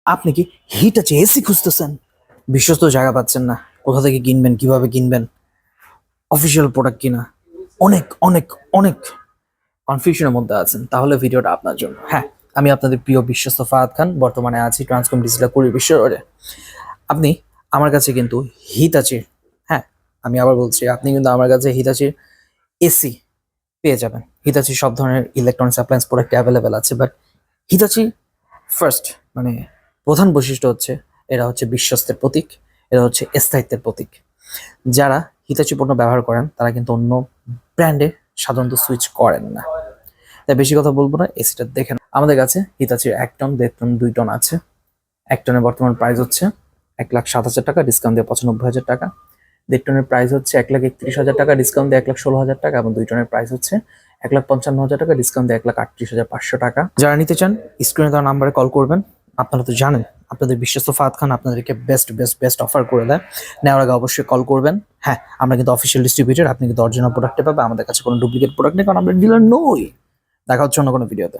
আপনি কি Hitachi AC খুঁজতেছেন? বিশ্বস্ত জায়গা পাচ্ছেন না, কোথা থেকে কিনবেন, কিভাবে কিনবেন, অফিসিয়াল প্রোডাক্ট কিনা, অনেক অনেক অনেক কনফিউশনের মধ্যে আছেন, তাহলে ভিডিওটা আপনার জন্য। হ্যাঁ, আমি আপনাদের প্রিয় বিশ্বস্ত ফাহাদ খান, বর্তমানে আছি ট্রান্সকম ডিজিটাল কুরিয়ার বিশ্ব রোডে। আপনি আমার কাছে কিন্তু হিতাচির, হ্যাঁ আমি আবার বলছি, আপনি কিন্তু আমার কাছে হিতাচির এসি পেয়ে যাবেন। হিতাচির সব ধরনের ইলেকট্রনিক্স অ্যাপ্লায়েন্স প্রোডাক্ট অ্যাভেলেবেল আছে, বাট হিতাচি ফার্স্ট, মানে প্রধান বৈশিষ্ট্য হচ্ছে এরা হচ্ছে বিশ্বস্তের প্রতীক, এরা হচ্ছে স্থায়িত্বের প্রতীক। যারা হিতাচি পণ্য ব্যবহার করেন তারা কিন্তু অন্য ব্র্যান্ডে সাধারণত সুইচ করেন না। তাই বেশি কথা বলবো না, এসিটা দেখেন। আমাদের কাছে হিতাচির 1 টন, 1.5 টন, 2 টন আছে। 1 টনের বর্তমান প্রাইস হচ্ছে 1,07,000 টাকা, ডিসকাউন্ট দিয়ে 95,000 টাকা। 1.5 টনের প্রাইস হচ্ছে 1,31,000 টাকা, ডিসকাউন্ট দিয়ে 1,16,000 টাকা, এবং 2 টনের প্রাইস হচ্ছে 1,55,000 টাকা, ডিসকাউন্ট দিয়ে 1,38,500 টাকা। যারা নিতে চান স্ক্রিনে দেওয়া নাম্বারে কল করবেন। আপনারা তো জানেন আপনাদের বিশ্বস্ত ফাহাদ খান আপনাদেরকে বেস্ট বেস্ট বেস্ট অফার করে দেয়। নেওয়ার আগে অবশ্যই কল করবেন। হ্যাঁ, আমরা কিন্তু অফিসিয়াল ডিস্ট্রিবিউটর, আপনি কিন্তু অরিজিনাল প্রোডাক্টে পাবে, আমাদের কাছে কোনো ডুপ্লিকেট প্রোডাক্ট নেই, কারণ আমরা ডিলার নই। দেখা হচ্ছে অন্য কোনো ভিডিওতে।